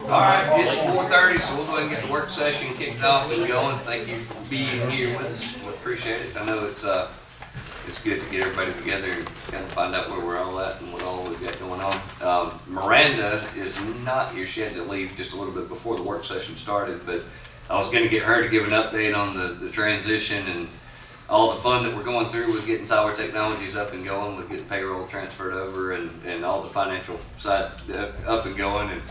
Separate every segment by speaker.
Speaker 1: All right, it's 4:30, so we'll go ahead and get the work session kicked off and going. Thank you for being here with us. We appreciate it. I know it's good to get everybody together and kind of find out where we're all at and what all we've got going on. Miranda is not here. She had to leave just a little bit before the work session started, but I was going to get her to give an update on the transition and all the fun that we're going through with getting Tower Technologies up and going, with getting payroll transferred over and all the financial side up and going. And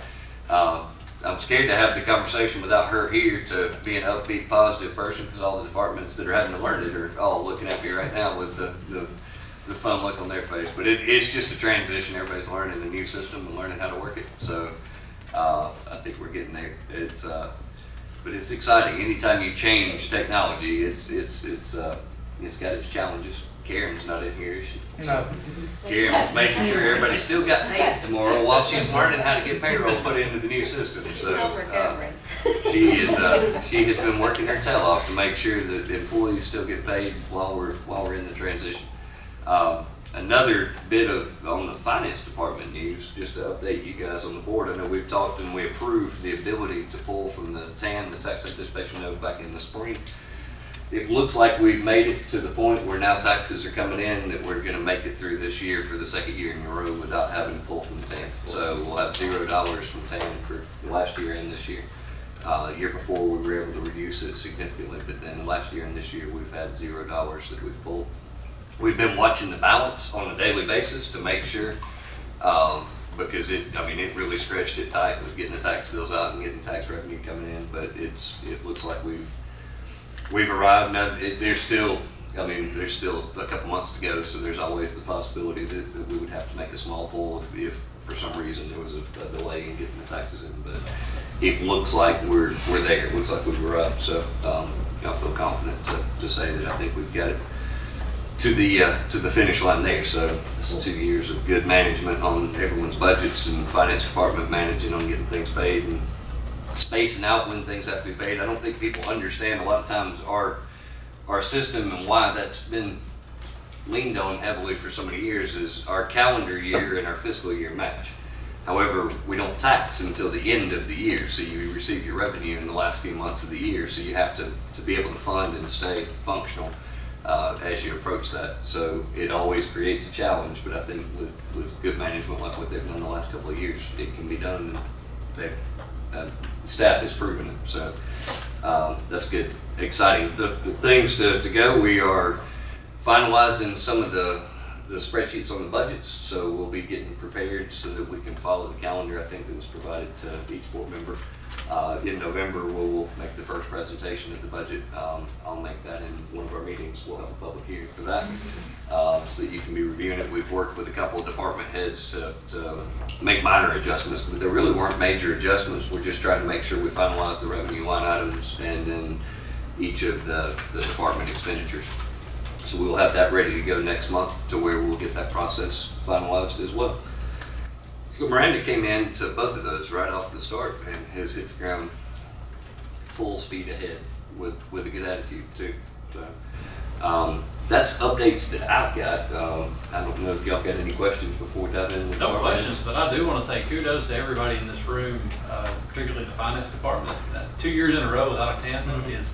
Speaker 1: I'm scared to have the conversation without her here to be an upbeat, positive person, because all the departments that are having to learn it are all looking at me right now with the fun look on their face. But it's just a transition. Everybody's learning a new system and learning how to work it. So I think we're getting there. But it's exciting. Anytime you change technology, it's got its challenges. Karen's not in here, is she?
Speaker 2: No.
Speaker 1: Karen's making sure everybody still got paid tomorrow while she's learning how to get payroll put into the new system.
Speaker 3: She's
Speaker 1: So
Speaker 3: still recovering.
Speaker 1: she has been working her tail off to make sure that the employees still get paid while we're in the transition. Another bit on the finance department news, just to update you guys on the board. I know we've talked and we approved the ability to pull from the TAN, the tax anticipation note, back in the spring. It looks like we've made it to the point where now taxes are coming in that we're going to make it through this year for the second year in a row without having to pull from the TAN. So we'll have $0 from TAN for last year and this year. Year before we were able to reduce it significantly, but then last year and this year we've had $0 that we've pulled. We've been watching the balance on a daily basis to make sure, because it really stretched it tight with getting the tax bills out and getting tax revenue coming in. But it looks like we've arrived. Now there's still a couple months to go, so there's always the possibility that we would have to make a small pull if for some reason there was a delay in getting the taxes in. But it looks like we're there. It looks like we've arrived. So I feel confident to say that I think we've got it to the finish line there. So it's 2 years of good management on everyone's budgets and finance department managing on getting things paid and spacing out when things have to be paid. I don't think people understand a lot of times our system and why that's been leaned on heavily for so many years is our calendar year and our fiscal year match. However, we don't tax until the end of the year, so you receive your revenue in the last few months of the year, so you have to be able to fund and stay functional as you approach that. So it always creates a challenge, but I think with good management like what they've done the last couple of years, it can be done, and staff has proven it. So that's good. Exciting. The things to go, we are finalizing some of the spreadsheets on the budgets, so we'll be getting prepared so that we can follow the calendar I think that was provided to each board member. In November, we'll make the first presentation of the budget. I'll make that in one of our meetings. We'll have a public hearing for that, so that you can be reviewing it. We've worked with a couple of department heads to make minor adjustments, but there really weren't major adjustments. We're just trying to make sure we finalize the revenue line items and then each of the department expenditures. So we'll have that ready to go next month to where we'll get that process finalized as well. So Miranda came in to both of those right off the start and has hit the ground full speed ahead with a good attitude too. So that's updates that I've got. I don't know if y'all got any questions before we dive in.
Speaker 4: No questions, but I do want to say kudos to everybody in this room, particularly the finance department. 2 years in a row without a TAN is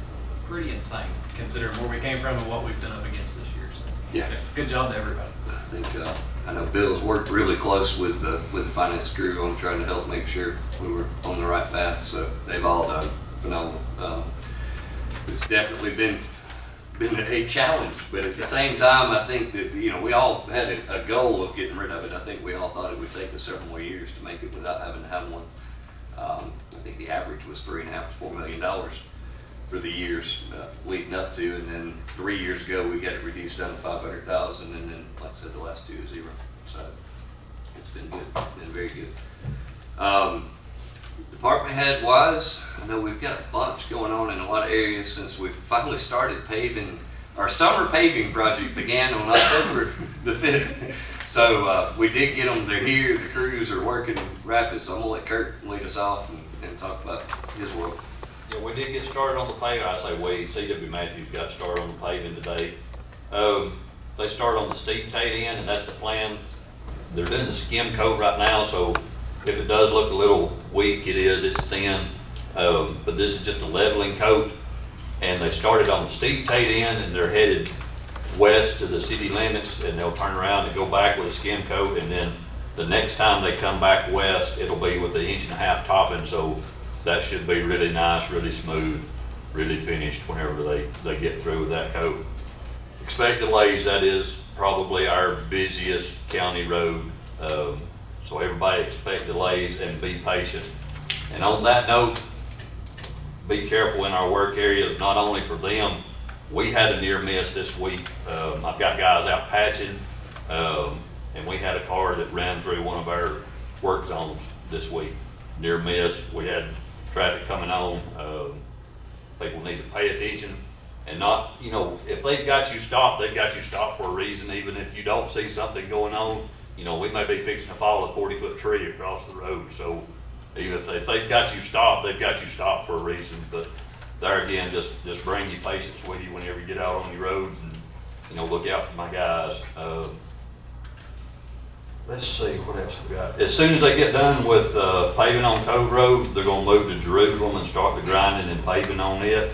Speaker 4: pretty insane, considering where we came from and what we've been up against this year. So
Speaker 1: yeah,
Speaker 4: good job to everybody.
Speaker 1: I think I know Bill's worked really close with the finance crew on trying to help make sure we were on the right path. So they've all done phenomenal. It's definitely been a challenge, but at the same time, I think that we all had a goal of getting rid of it. I think we all thought it would take us several more years to make it without having to have one. I think the average was $3.5 to $4 million for the years leading up to, and then 3 years ago we got it reduced down to 500,000, and then like I said, the last two is zero. So it's been good, been very good. Department head wise, I know we've got a bunch going on in a lot of areas since we finally started paving. Our summer paving project began on October the 5th. So we did get them, they're here, the crews are working rapid, so I'm gonna let Kurt lead us off and talk about his work.
Speaker 5: Yeah, we did get started on the paving. I say we, C.W. Matthews got started on the paving today. They started on the steep Tate end, and that's the plan. They're doing the skim coat right now, so If it does look a little weak, it is, it's thin, but this is just a leveling coat. And they started on the steep Tate end and they're headed west to the city limits, and they'll turn around and go back with a skim coat, and then the next time they come back west, it'll be with the 1.5 inch topping, so that should be really nice, really smooth, really finished whenever they get through with that coat. Expect delays, that is probably our busiest county road, so everybody expect delays and be patient. And on that note, be careful in our work areas, not only for them. We had a near miss this week. I've got guys out patching, and we had a car that ran through one of our work zones this week. Near miss, we had traffic coming on. People need to pay attention and not, you know, if they've got you stopped, they've got you stopped for a reason. Even if you don't see something going on, you know, we may be fixing to fall a 40-foot tree across the road. So even if they've got you stopped, they've got you stopped for a reason. But there again, just bring your patience with you whenever you get out on your roads, and, you know, look out for my guys. Let's see, what else we got? As soon as they get done with paving on Cove Road, they're gonna move to Jerusalem and start the grinding and paving on it.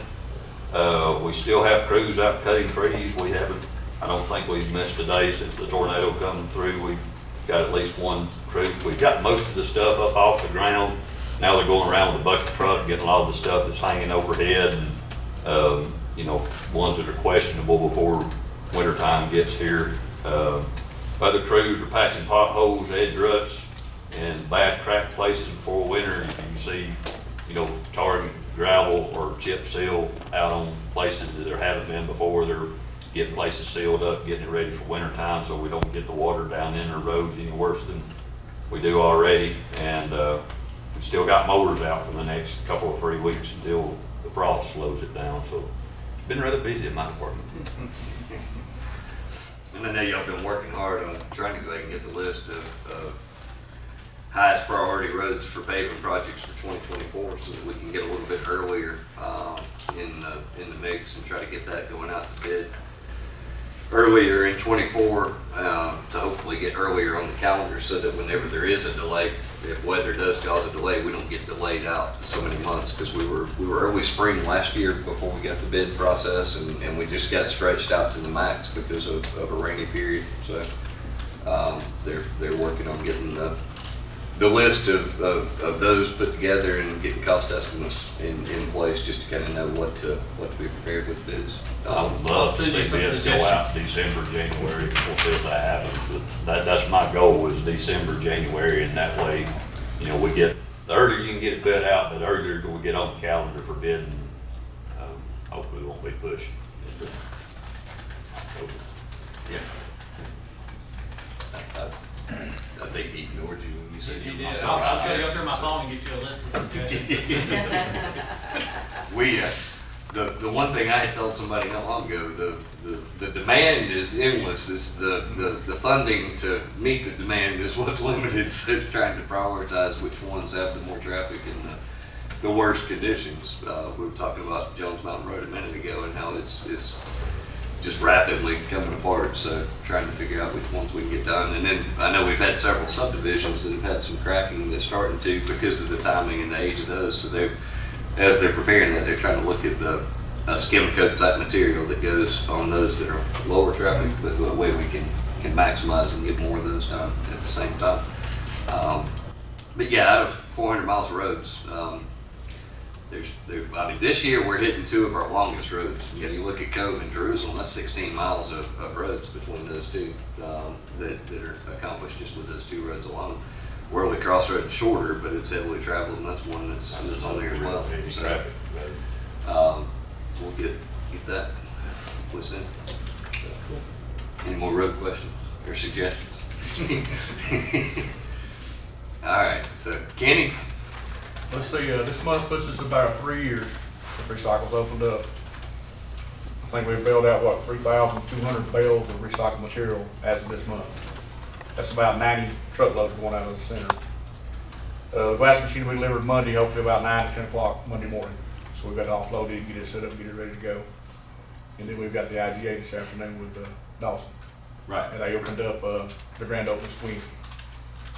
Speaker 5: We still have crews out cutting trees. I don't think we've missed a day since the tornado come through. We've got at least one crew. We've got most of the stuff up off the ground. Now they're going around with a bucket truck, getting a lot of the stuff that's hanging overhead, and you know, ones that are questionable before wintertime gets here. Other crews are patching potholes, edge ruts, and bad cracked places before winter. If you see, you know, tar, gravel, or chip seal out on places that there haven't been before, they're getting places sealed up, getting it ready for winter time, so we don't get the water down in the roads any worse than we do already. And we've still got motors out for the next couple of 3 weeks until the frost slows it down. So it's been rather busy in my department.
Speaker 1: And I know y'all been working hard on trying to go ahead and get the list of highest priority roads for paving projects for 2024, so that we can get a little bit earlier in the mix and try to get that going out to bid earlier in 24, to hopefully get earlier on the calendar, so that whenever there is a delay, if weather does cause a delay, we don't get delayed out so many months, because we were early spring last year before we got the bid process, and we just got stretched out to the max because of a rainy period. So they're working on getting the list of those put together and getting cost estimates in place, just to kind of know what to be prepared with bids.
Speaker 5: I would love to see this go out December, January. We'll see if that happens. But that's my goal, is December, January, and that way, you know, we get, the earlier you can get it bid out, the earlier we get on the calendar for bidding. Hopefully we won't be pushed into October.
Speaker 1: Yeah. I think he ignored you when you said
Speaker 4: You
Speaker 1: you
Speaker 4: did.
Speaker 1: must
Speaker 4: I was
Speaker 1: have-
Speaker 4: gonna go through my phone and get you a list of suggestions.
Speaker 1: The one thing I had told somebody not long ago, the demand is endless. It's the funding to meet the demand is what's limited. So it's trying to prioritize which ones have the more traffic and the worst conditions. We were talking about Jones Mountain Road a minute ago and how it's just rapidly coming apart. So trying to figure out which ones we can get done. And then I know we've had several subdivisions that have had some cracking that's starting to, because of the timing and the age of those. So as they're preparing that, they're trying to look at the skim coat type material that goes on those that are lower traffic, but the way we can maximize and get more of those done at the same time. But yeah, out of 400 miles of roads, I mean, this year we're hitting 2 of our longest roads. When you look at Cove and Jerusalem, that's 16 miles of roads between those two that are accomplished just with those 2 roads alone. Worley Crossroads shorter, but it's heavily traveled, and that's one that's on there as well. So, we'll get that listened. Any more road questions or suggestions? All right, so Kenny.
Speaker 2: Let's see, this month puts us about 3 years since recycle's opened up. I think we've bailed out, what, 3,200 bales of recycled material as of this month. That's about 90 truckloads going out of the center. The glass machine we delivered Monday, hopefully about 9 to 10 o'clock Monday morning. So we've got it offloaded, get it set up, get it ready to go. And then we've got the IGA this afternoon with Dawson.
Speaker 1: Right.
Speaker 2: And they opened up the grand opening swing.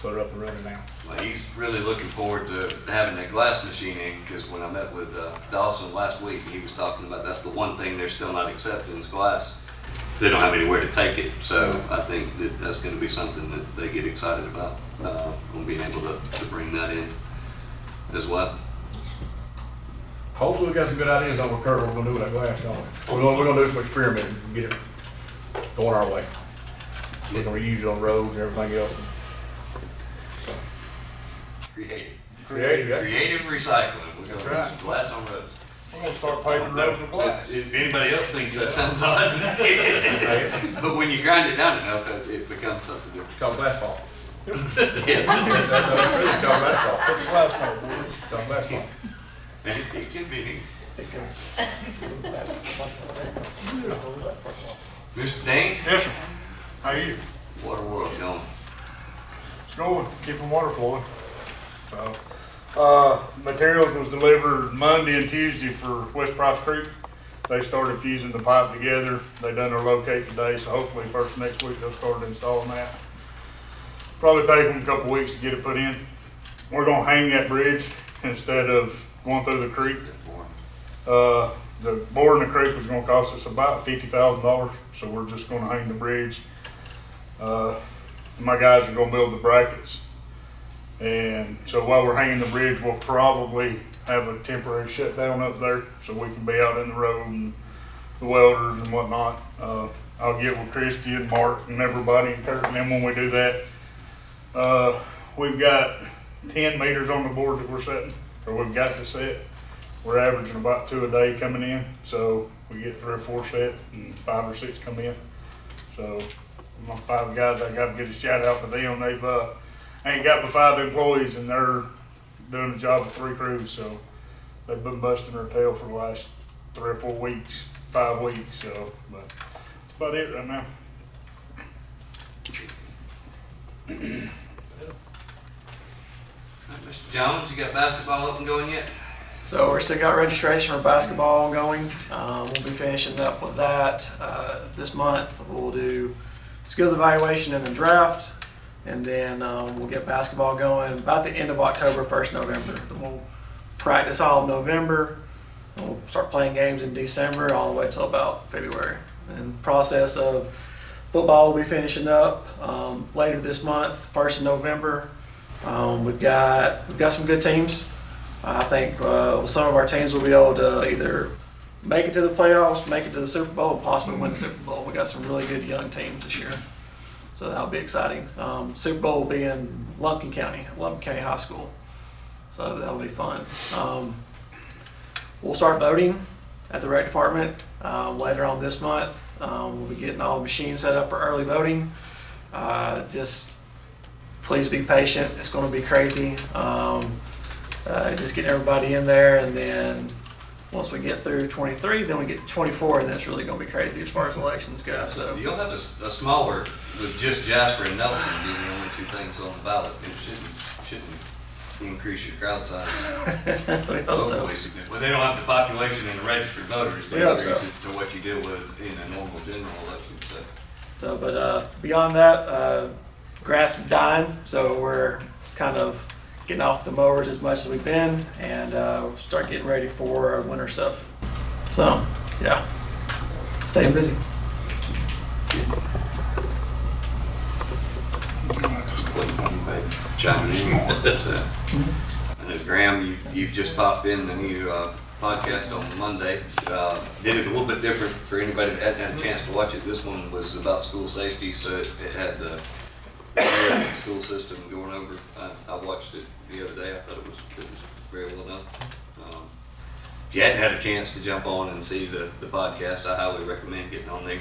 Speaker 2: put it up and running now.
Speaker 1: Well, he's really looking forward to having that glass machine in, because when I met with Dawson last week, he was talking about that's the one thing they're still not accepting is glass. They don't have anywhere to take it, so I think that that's going to be something that they get excited about, being able to bring that in as well.
Speaker 2: Hopefully we got some good ideas on what Kurt we're gonna do with that glass, don't we? We're gonna do some experimenting and get it going our way. So we're gonna reuse it on roads and everything else. So,
Speaker 1: Creative
Speaker 2: yeah.
Speaker 1: recycling. We're going to
Speaker 2: Right.
Speaker 1: put some glass on roads.
Speaker 3: We're gonna start paving roads with glass.
Speaker 1: If anybody else thinks that sounds odd, but when you grind it down enough, it becomes something different.
Speaker 2: It's called glass fall.
Speaker 1: Yeah.
Speaker 2: Yes, that's what it's it's called glass fall.
Speaker 3: Put the glass on, boys.
Speaker 2: It's called glass fall.
Speaker 1: It can be. Mr. Dane,
Speaker 3: Yes, sir. How are you?
Speaker 1: water world going.
Speaker 3: It's going, keeping water flowing. So, materials was delivered Monday and Tuesday for West Price Creek. They started fusing the pipe together. They done their locate today, so hopefully first next week they'll start installing that. Probably take them a couple weeks to get it put in. We're gonna hang that bridge instead of going through the creek. The boring the creek was gonna cost us about $50,000, so we're just gonna hang the bridge. My guys are gonna build the brackets. And so while we're hanging the bridge, we'll probably have a temporary shutdown up there so we can be out in the road and the welders and whatnot. I'll get with Christy and Mark and everybody and Kurt, and then when we do that, we've got 10 meters on the board that we're setting, or we've got to set. We're averaging about 2 a day coming in, so we get 3 or 4 set and 5 or 6 come in. So my 5 guys, I gotta get a shout out to them. They've ain't got but 5 employees and they're doing the job of 3 crews, so they've been busting their tail for the last 3 or 4 weeks, 5 weeks, so, but that's about it right now.
Speaker 1: Mr. Jones, you got basketball up and going yet?
Speaker 6: So we're still got registration for basketball ongoing. We'll be finishing up with that this month. We'll do skills evaluation and then draft, and then we'll get basketball going about the end of October, 1st November. Then we'll practice all of November, and we'll start playing games in December all the way till about February. And the process of football will be finishing up later this month, 1st of November. We've got some good teams. I think some of our teams will be able to either make it to the playoffs, make it to the Super Bowl, and possibly win the Super Bowl. We got some really good young teams this year, so that'll be exciting. Super Bowl will be in Lumpkin County High School, so that'll be fun. We'll start voting at the rec department later on this month. We'll be getting all the machines set up for early voting. Just please be patient. It's going to be crazy. Just getting everybody in there, and then once we get through 23, then we get to 24, and that's really going to be crazy as far as elections go. So
Speaker 1: You'll have a smaller, with just Jasper and Nelson being the only 2 things on the ballot. It shouldn't increase your crowd size.
Speaker 6: we hope so.
Speaker 1: Hopefully significantly. Well, they don't have the population and the registered voters to
Speaker 6: We hope
Speaker 1: increase
Speaker 6: so.
Speaker 1: it to what you deal with in a normal general election.
Speaker 6: So, but beyond that, grass is dying, so we're kind of getting off the mowers as much as we've been, and we'll start getting ready for winter stuff. So, yeah, staying busy.
Speaker 1: Chiming in. I know, Graham, you've just popped in the new podcast on Monday. Did it a little bit different for anybody that hasn't had a chance to watch it. This one was about school safety, so it had the school system going over. I watched it the other day. I thought it was very well done. If you hadn't had a chance to jump on and see the podcast, I highly recommend getting on there.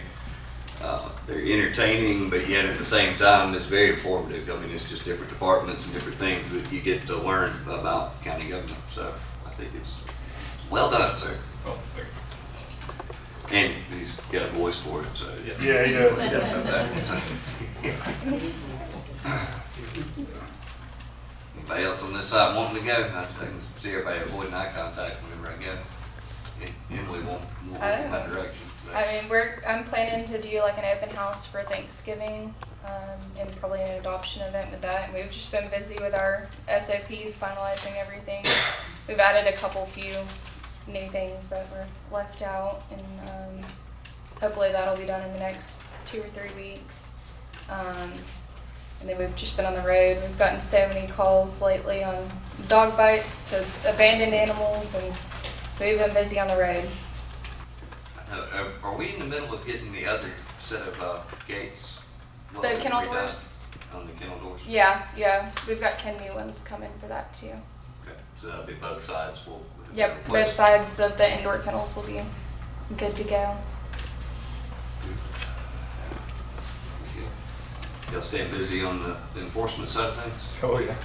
Speaker 1: They're entertaining, but yet at the same time, it's very informative. I mean, it's just different departments and different things that you get to learn about county government. So I think it's well done, sir.
Speaker 2: Oh, there.
Speaker 1: And he's got a voice for it, so yeah.
Speaker 3: Yeah, he does.
Speaker 6: He does have that.
Speaker 1: Anybody else on this side wanting to go? I can see everybody avoiding eye contact whenever I go. Emily won't look in my direction. So.
Speaker 7: I mean, I'm planning to do like an open house for Thanksgiving and probably an adoption event with that. And we've just been busy with our SOPs, finalizing everything. We've added a few new things that were left out, and hopefully that'll be done in the next 2 or 3 weeks. And then we've just been on the road. We've gotten so many calls lately on dog bites to abandoned animals, and so we've been busy on the road.
Speaker 1: Are we in the middle of getting the other set of gates?
Speaker 7: The kennel doors?
Speaker 1: On the kennel doors?
Speaker 7: Yeah. We've got 10 new ones coming for that too.
Speaker 1: Okay, so that'll be both sides.
Speaker 7: Yep, both sides of the indoor kennels will be good to go.
Speaker 1: Y'all staying busy on the enforcement side of things?
Speaker 2: Oh, yeah.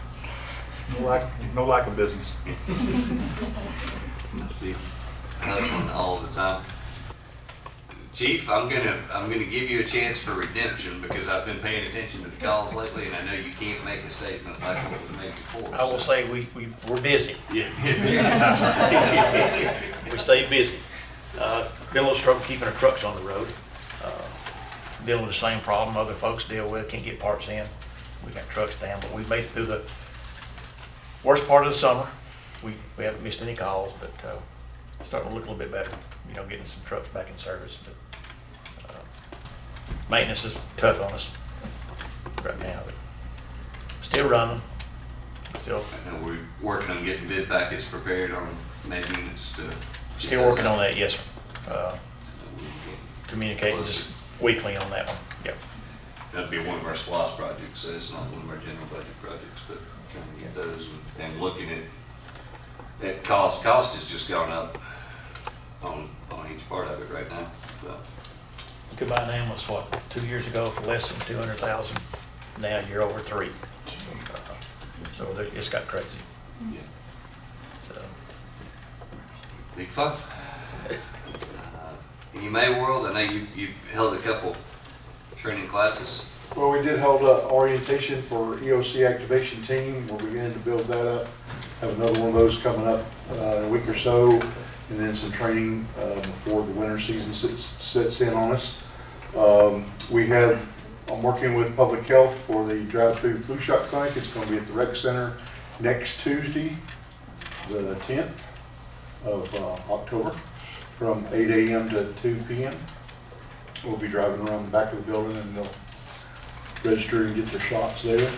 Speaker 2: No lack of business.
Speaker 1: I see. That's one all the time. Chief, I'm gonna give you a chance for redemption because I've been paying attention to the calls lately, and I know you can't make a statement like what was made before.
Speaker 8: I will say we're busy.
Speaker 1: Yeah.
Speaker 8: We stay busy. Been a little struggle keeping our trucks on the road. Dealing with the same problem other folks deal with, can't get parts in. We got trucks down, but we've made it through the worst part of the summer. We haven't missed any calls, but starting to look a little bit better, getting some trucks back in service. But maintenance is tough on us right now, but still running. Still
Speaker 1: I know we're working on getting bid packets prepared on main units to.
Speaker 8: still working on that, yes, sir. Communicating just weekly on that one. Yep.
Speaker 1: That'd be one of our SLOSS projects, so it's not one of our general budget projects, but trying to get those and looking at cost. Cost has just gone up on each part of it right now. So.
Speaker 8: You could buy an ambulance, 2 years ago for less than 200,000. Now you're over 3. So it's got crazy.
Speaker 1: Yeah.
Speaker 8: So
Speaker 1: Big fun. In your May world, I know you held a couple training classes.
Speaker 9: Well, we did hold an orientation for EOC activation team. We're beginning to build that up. Have another one of those coming up in a week or so, and then some training before the winter season sets in on us. I'm working with public health for the drive-through flu shot clinic. It's going to be at the rec center next Tuesday, the 10th of October, from 8 a.m. to 2 p.m. We'll be driving around the back of the building, and they'll register and get their shots there.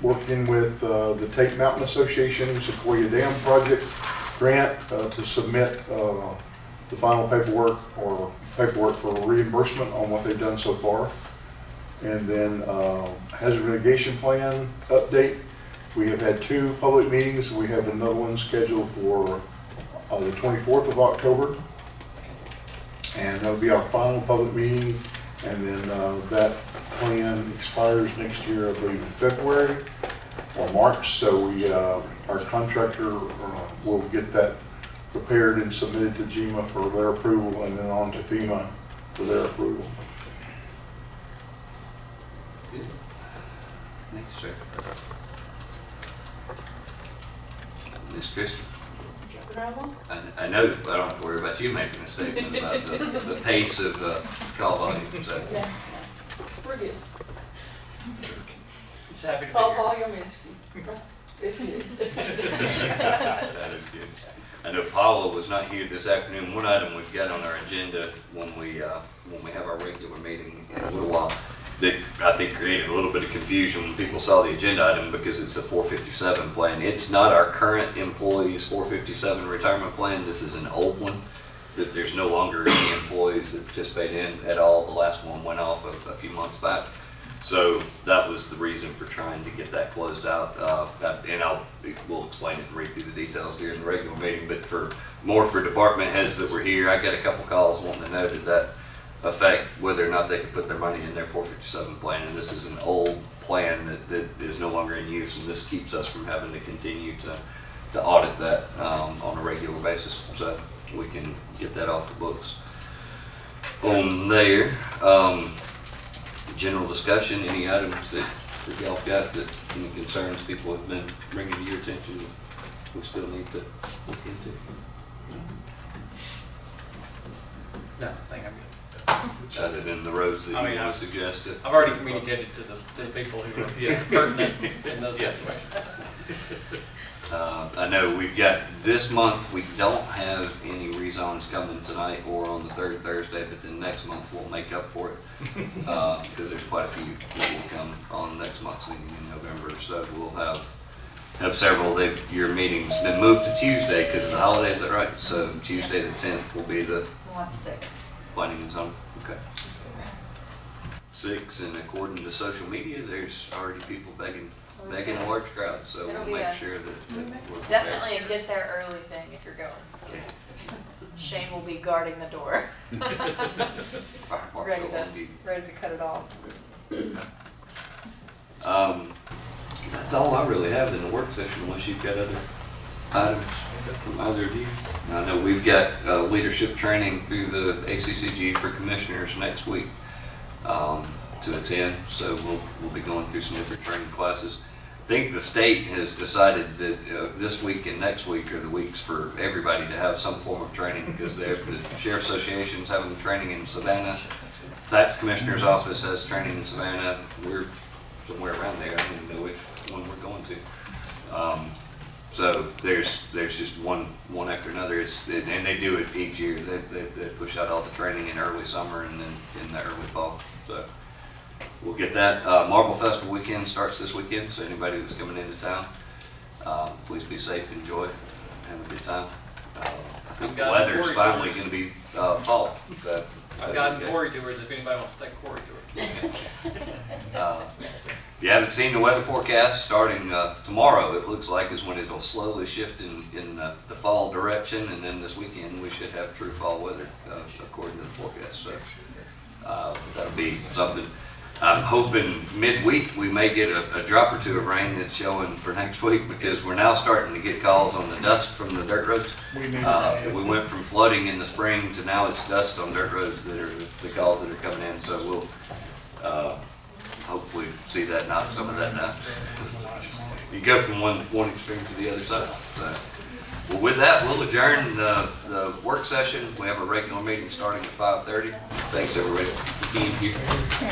Speaker 9: Working with the Tate Mountain Association Sequoia Dam project grant to submit the final paperwork for reimbursement on what they've done so far. And then hazard mitigation plan update. We have had 2 public meetings. We have another one scheduled for the 24th of October. And that'll be our final public meeting. And then that plan expires next year, I believe, in February or March. So our contractor will get that prepared and submitted to GEMA for their approval, and then on to FEMA for their approval.
Speaker 1: Good. Thank you, sir. Ms. Christian? I know I don't have to worry about you making a statement about the pace of call volume. So.
Speaker 10: Yeah, we're good.
Speaker 4: He's happy to be
Speaker 10: Call
Speaker 4: here.
Speaker 10: volume is good.
Speaker 1: That is good. I know Paula was not here this afternoon. One item we've got on our agenda when we have our regular meeting in a little while that I think created a little bit of confusion when people saw the agenda item because it's a 457 plan. It's not our current employees 457 retirement plan. This is an old one that there's no longer any employees that participate in at all. The last one went off a few months back. So that was the reason for trying to get that closed out. And we'll explain it and read through the details during the regular meeting. But for department heads that were here, I got a couple calls wanting to know did that affect whether or not they could put their money in their 457 plan. And this is an old plan that is no longer in use, and this keeps us from having to continue to audit that on a regular basis. So we can get that off the books. On there. General discussion, any items that y'all got that any concerns people have been bringing to your attention that we still need to look into?
Speaker 4: No, I think I'm good.
Speaker 1: other than the roads that
Speaker 4: I
Speaker 1: you
Speaker 4: mean,
Speaker 1: want to suggest?
Speaker 4: I've already communicated to the people who are pertinent in those
Speaker 1: Yes.
Speaker 4: situations.
Speaker 1: I know we've got, this month, we don't have any rezones coming tonight or on the third Thursday, but then next month we'll make up for it. Because there's quite a few that will come on next month's meeting in November, so we'll have several. Your meeting's been moved to Tuesday because of the holidays, is that right? So Tuesday the 10th will be the
Speaker 10: We'll have 6.
Speaker 1: planning and zoning. Okay. 6, and according to social media, there's already people begging a large crowd, so
Speaker 10: It'll
Speaker 1: we'll
Speaker 10: be
Speaker 1: make
Speaker 10: a-
Speaker 1: sure that we're prepared.
Speaker 10: Definitely a get there early thing if you're going. Yes. Shane will be guarding the door,
Speaker 1: Fire
Speaker 10: ready
Speaker 1: marshal will be.
Speaker 10: to cut it off.
Speaker 1: That's all I really have in the work session, unless you've got other items from either of you. I know we've got leadership training through the ACCG for commissioners next week to attend, so we'll be going through some different training classes. I think the state has decided that this week and next week are the weeks for everybody to have some form of training, because the Sheriff Association's having training in Savannah, Tax Commissioner's Office has training in Savannah, we're somewhere around there, I don't even know which one we're going to. So there's just one after another, and they do it each year, they push out all the training in early summer and then in the early fall, so. We'll get that. Marble Festival weekend starts this weekend, so anybody that's coming into town, please be safe, enjoy, have a good time. I think the weather's finally going to be fall. So,
Speaker 4: I've gotten quarry tours if anybody wants to take a quarry tour.
Speaker 1: if you haven't seen the weather forecast, starting tomorrow, it looks like is when it'll slowly shift in the fall direction, and then this weekend we should have true fall weather according to the forecast. So that'll be something. I'm hoping midweek we may get a drop or two of rain that's showing for next week, because we're now starting to get calls on the dust from the dirt roads. We went from flooding in the spring to now it's dust on dirt roads that are the calls that are coming in. So we'll hopefully see that, knock some of that down. You go from one extreme to the other side. So, well, with that, we'll adjourn the work session. We have a regular meeting starting at 5:30. Thanks, everybody, for being here.